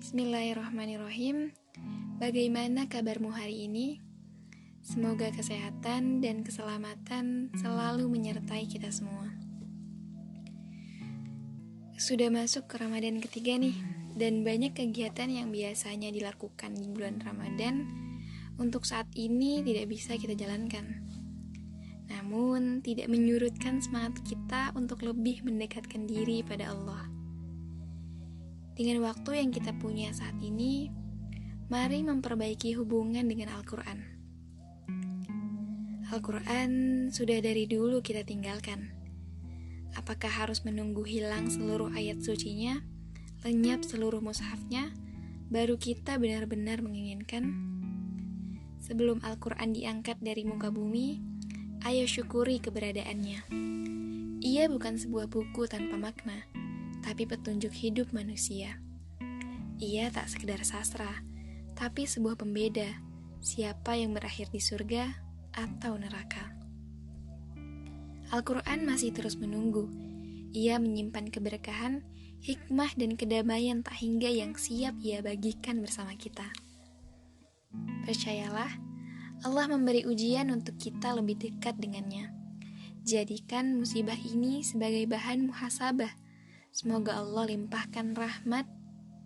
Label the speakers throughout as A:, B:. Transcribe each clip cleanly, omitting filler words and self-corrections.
A: Bismillahirrahmanirrahim. Bagaimana kabarmu hari ini? Semoga kesehatan dan keselamatan selalu menyertai kita semua. Sudah masuk ke Ramadan ketiga nih, dan banyak kegiatan yang biasanya dilakukan di bulan Ramadan untuk saat ini tidak bisa kita jalankan. Namun, tidak menyurutkan semangat kita untuk lebih mendekatkan diri pada Allah. Dengan waktu yang kita punya saat ini, mari memperbaiki hubungan dengan Al-Quran. Al-Quran sudah dari dulu kita tinggalkan. Apakah harus menunggu hilang seluruh ayat sucinya, lenyap seluruh mushafnya, baru kita benar-benar menginginkan? Sebelum Al-Quran diangkat dari muka bumi, ayo syukuri keberadaannya. Ia bukan sebuah buku tanpa makna, tapi petunjuk hidup manusia. Ia tak sekedar sastra, tapi sebuah pembeda siapa yang berakhir di surga atau neraka. Al-Quran masih terus menunggu. Ia menyimpan keberkahan, hikmah dan kedamaian tak hingga yang siap ia bagikan bersama kita. Percayalah, Allah memberi ujian untuk kita lebih dekat dengannya. Jadikan musibah ini sebagai bahan muhasabah. Semoga Allah limpahkan rahmat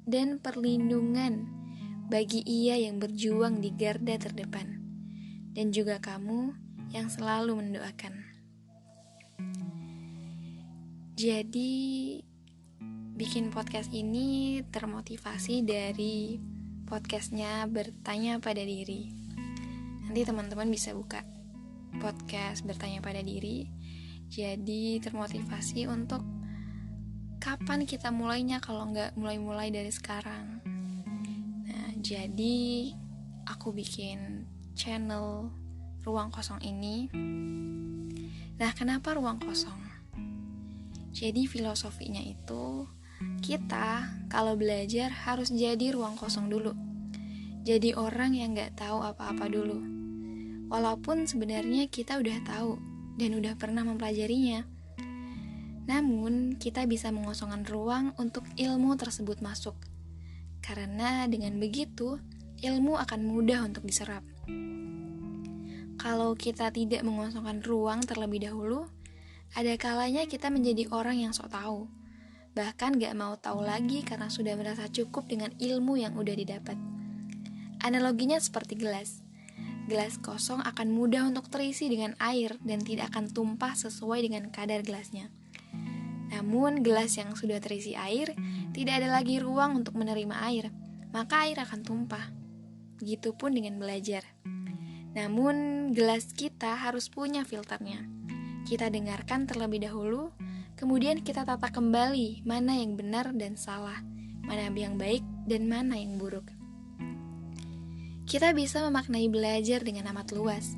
A: dan perlindungan bagi ia yang berjuang di garda terdepan, dan juga kamu yang selalu mendoakan. Jadi, bikin podcast ini termotivasi dari podcastnya Bertanya Pada Diri. Nanti teman-teman bisa buka podcast Bertanya Pada Diri. Jadi termotivasi untuk kapan kita mulainya kalau nggak mulai-mulai dari sekarang. Nah, jadi aku bikin channel Ruang Kosong ini. Nah, kenapa ruang kosong? Jadi filosofinya itu, kita kalau belajar harus jadi ruang kosong dulu. Jadi orang yang nggak tahu apa-apa dulu. Walaupun sebenarnya kita udah tahu dan udah pernah mempelajarinya. Namun, kita bisa mengosongkan ruang untuk ilmu tersebut masuk. Karena dengan begitu, ilmu akan mudah untuk diserap. Kalau kita tidak mengosongkan ruang terlebih dahulu, ada kalanya kita menjadi orang yang sok tahu. Bahkan gak mau tahu lagi karena sudah merasa cukup dengan ilmu yang udah didapat. Analoginya seperti gelas. Gelas kosong akan mudah untuk terisi dengan air dan tidak akan tumpah sesuai dengan kadar gelasnya. Namun, gelas yang sudah terisi air, tidak ada lagi ruang untuk menerima air, maka air akan tumpah. Begitupun dengan belajar. Namun, gelas kita harus punya filternya. Kita dengarkan terlebih dahulu, kemudian kita tata kembali mana yang benar dan salah, mana yang baik dan mana yang buruk. Kita bisa memaknai belajar dengan amat luas,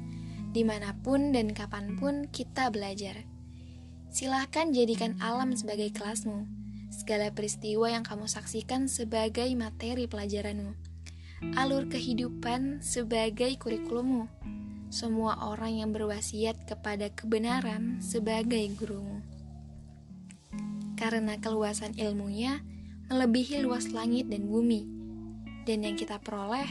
A: dimanapun dan kapanpun kita belajar. Silahkan jadikan alam sebagai kelasmu, segala peristiwa yang kamu saksikan sebagai materi pelajaranmu, alur kehidupan sebagai kurikulummu, semua orang yang berwasiat kepada kebenaran sebagai gurumu. Karena keluasan ilmunya melebihi luas langit dan bumi, dan yang kita peroleh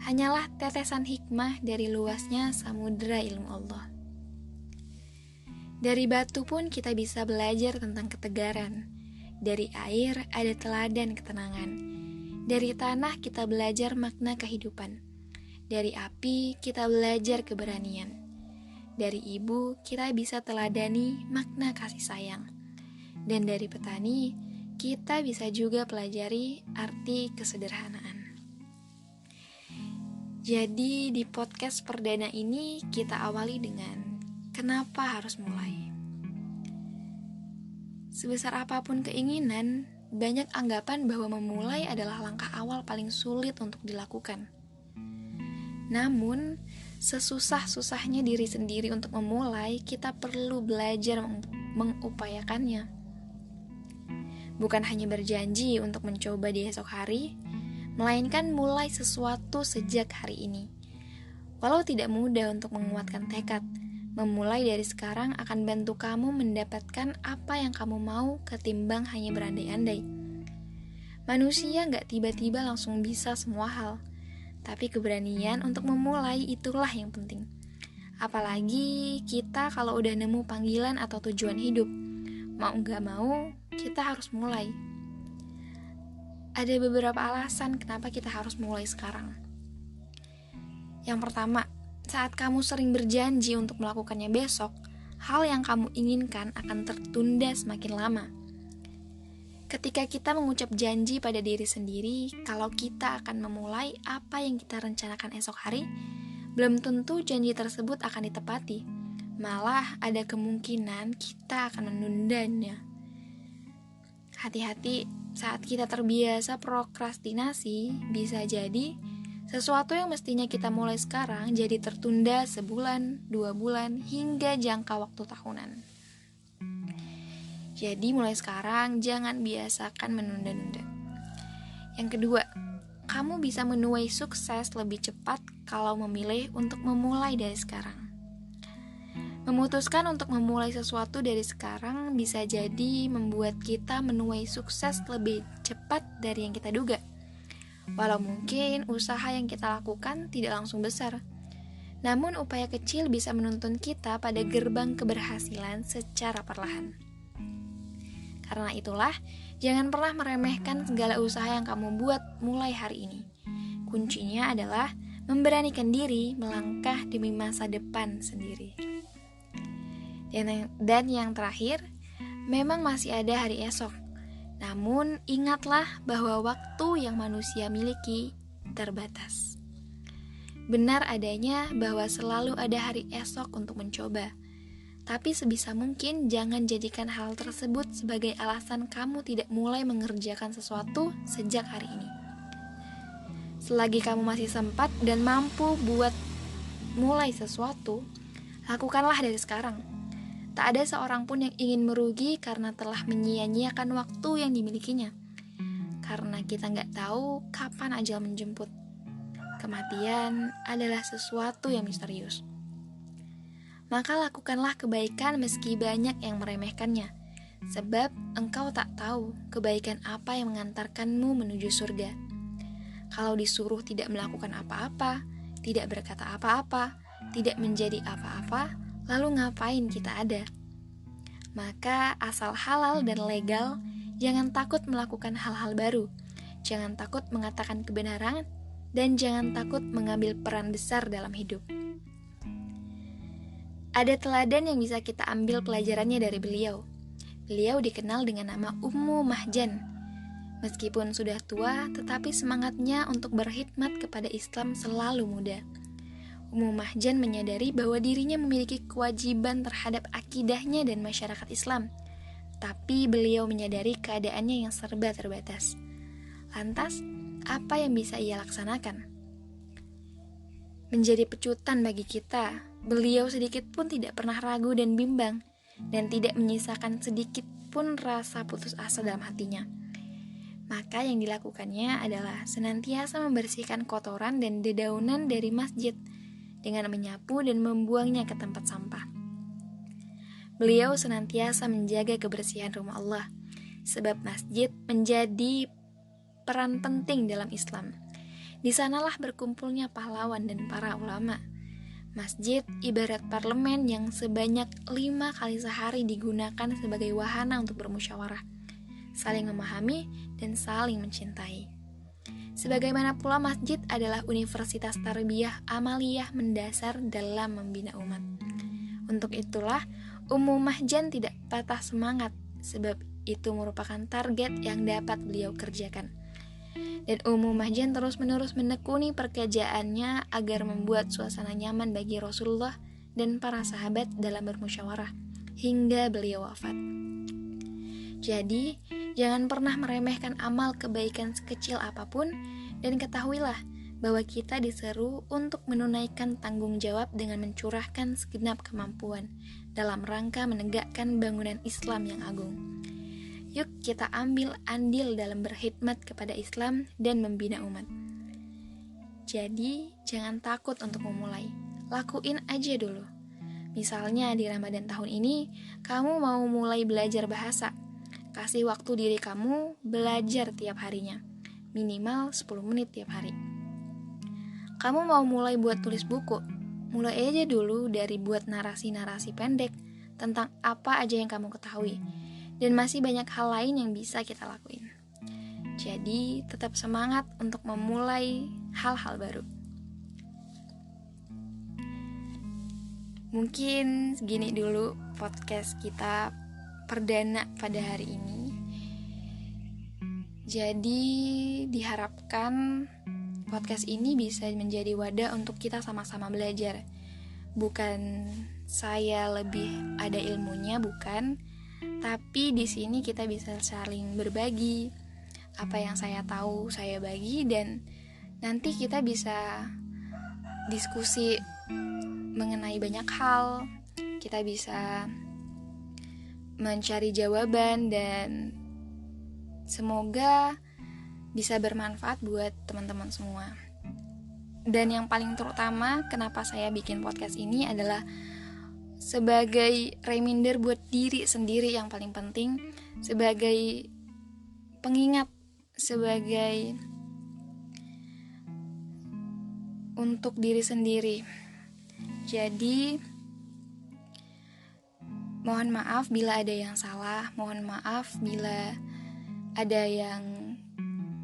A: hanyalah tetesan hikmah dari luasnya samudera ilmu Allah. Dari batu pun kita bisa belajar tentang ketegaran. Dari air ada teladan ketenangan. Dari tanah kita belajar makna kehidupan. Dari api kita belajar keberanian. Dari ibu kita bisa teladani makna kasih sayang. Dan dari petani kita bisa juga pelajari arti kesederhanaan. Jadi di podcast perdana ini kita awali dengan kenapa harus mulai? Sebesar apapun keinginan, banyak anggapan bahwa memulai adalah langkah awal paling sulit untuk dilakukan. Namun, sesusah-susahnya diri sendiri untuk memulai, kita perlu belajar mengupayakannya. Bukan hanya berjanji untuk mencoba di esok hari, melainkan mulai sesuatu sejak hari ini. Walau tidak mudah untuk menguatkan tekad, memulai dari sekarang akan bantu kamu mendapatkan apa yang kamu mau ketimbang hanya berandai-andai. Manusia gak tiba-tiba langsung bisa semua hal, tapi keberanian untuk memulai itulah yang penting. Apalagi kita kalau udah nemu panggilan atau tujuan hidup, mau gak mau, kita harus mulai. Ada beberapa alasan kenapa kita harus mulai sekarang. Yang pertama, saat kamu sering berjanji untuk melakukannya besok, hal yang kamu inginkan akan tertunda semakin lama. Ketika kita mengucap janji pada diri sendiri kalau kita akan memulai apa yang kita rencanakan esok hari, belum tentu janji tersebut akan ditepati. Malah ada kemungkinan kita akan menundanya. Hati-hati saat kita terbiasa prokrastinasi, bisa jadi sesuatu yang mestinya kita mulai sekarang jadi tertunda sebulan, 2 bulan, hingga jangka waktu tahunan. Jadi mulai sekarang jangan biasakan menunda-nunda. Yang kedua, kamu bisa menuai sukses lebih cepat kalau memilih untuk memulai dari sekarang. Memutuskan untuk memulai sesuatu dari sekarang bisa jadi membuat kita menuai sukses lebih cepat dari yang kita duga. Walau mungkin usaha yang kita lakukan tidak langsung besar, namun upaya kecil bisa menuntun kita pada gerbang keberhasilan secara perlahan. Karena itulah, jangan pernah meremehkan segala usaha yang kamu buat mulai hari ini. Kuncinya adalah memberanikan diri melangkah demi masa depan sendiri. Dan yang terakhir, memang masih ada hari esok. Namun, ingatlah bahwa waktu yang manusia miliki terbatas. Benar adanya bahwa selalu ada hari esok untuk mencoba. Tapi sebisa mungkin jangan jadikan hal tersebut sebagai alasan kamu tidak mulai mengerjakan sesuatu sejak hari ini. Selagi kamu masih sempat dan mampu buat mulai sesuatu, lakukanlah dari sekarang. Tak ada seorang pun yang ingin merugi karena telah menyia-nyiakan waktu yang dimilikinya. Karena kita gak tahu kapan ajal menjemput. Kematian adalah sesuatu yang misterius. Maka lakukanlah kebaikan meski banyak yang meremehkannya, sebab engkau tak tahu kebaikan apa yang mengantarkanmu menuju surga. Kalau disuruh tidak melakukan apa-apa, tidak berkata apa-apa, tidak menjadi apa-apa, lalu ngapain kita ada? Maka asal halal dan legal, jangan takut melakukan hal-hal baru, jangan takut mengatakan kebenaran, dan jangan takut mengambil peran besar dalam hidup. Ada teladan yang bisa kita ambil pelajarannya dari beliau. Beliau dikenal dengan nama Ummu Mahjan. Meskipun sudah tua, tetapi semangatnya untuk berkhidmat kepada Islam selalu muda. Ummu Mahjan menyadari bahwa dirinya memiliki kewajiban terhadap akidahnya dan masyarakat Islam. Tapi beliau menyadari keadaannya yang serba terbatas. Lantas, apa yang bisa ia laksanakan? Menjadi pecutan bagi kita, beliau sedikit pun tidak pernah ragu dan bimbang, dan tidak menyisakan sedikit pun rasa putus asa dalam hatinya. Maka yang dilakukannya adalah senantiasa membersihkan kotoran dan dedaunan dari masjid, dengan menyapu dan membuangnya ke tempat sampah. Beliau senantiasa menjaga kebersihan rumah Allah, sebab masjid menjadi peran penting dalam Islam. Di sanalah berkumpulnya pahlawan dan para ulama. Masjid ibarat parlemen yang sebanyak 5 kali sehari digunakan sebagai wahana untuk bermusyawarah, saling memahami, dan saling mencintai. Sebagaimana pula masjid adalah universitas tarbiyah amaliyah mendasar dalam membina umat. Untuk itulah, Ummu Mahjan tidak patah semangat, sebab itu merupakan target yang dapat beliau kerjakan. Dan Ummu Mahjan terus-menerus menekuni pekerjaannya agar membuat suasana nyaman bagi Rasulullah dan para sahabat dalam bermusyawarah hingga beliau wafat. Jadi, jangan pernah meremehkan amal kebaikan sekecil apapun, dan ketahuilah bahwa kita diseru untuk menunaikan tanggung jawab dengan mencurahkan segenap kemampuan dalam rangka menegakkan bangunan Islam yang agung. Yuk kita ambil andil dalam berkhidmat kepada Islam dan membina umat. Jadi, jangan takut untuk memulai. Lakuin aja dulu. Misalnya di Ramadan tahun ini, kamu mau mulai belajar bahasa. Kasih waktu diri kamu belajar tiap harinya, minimal 10 menit tiap hari. Kamu mau mulai buat tulis buku? Mulai aja dulu dari buat narasi-narasi pendek tentang apa aja yang kamu ketahui. Dan masih banyak hal lain yang bisa kita lakuin. Jadi, tetap semangat untuk memulai hal-hal baru. Mungkin segini dulu podcast kita perdana pada hari ini. Jadi diharapkan podcast ini bisa menjadi wadah untuk kita sama-sama belajar. Bukan saya lebih ada ilmunya, bukan. Tapi di sini kita bisa saling berbagi. Apa yang saya tahu saya bagi, dan nanti kita bisa diskusi mengenai banyak hal. Kita bisa mencari jawaban dan semoga bisa bermanfaat buat teman-teman semua. Dan yang paling terutama kenapa saya bikin podcast ini adalah sebagai reminder buat diri sendiri yang paling penting, sebagai pengingat, sebagai untuk diri sendiri. Jadi mohon maaf bila ada yang salah, mohon maaf bila ada yang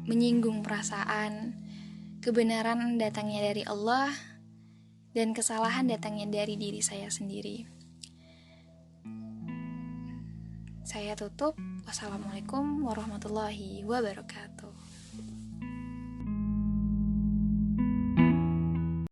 A: menyinggung perasaan. Kebenaran datangnya dari Allah dan kesalahan datangnya dari diri saya sendiri. Saya tutup. Wassalamualaikum warahmatullahi wabarakatuh.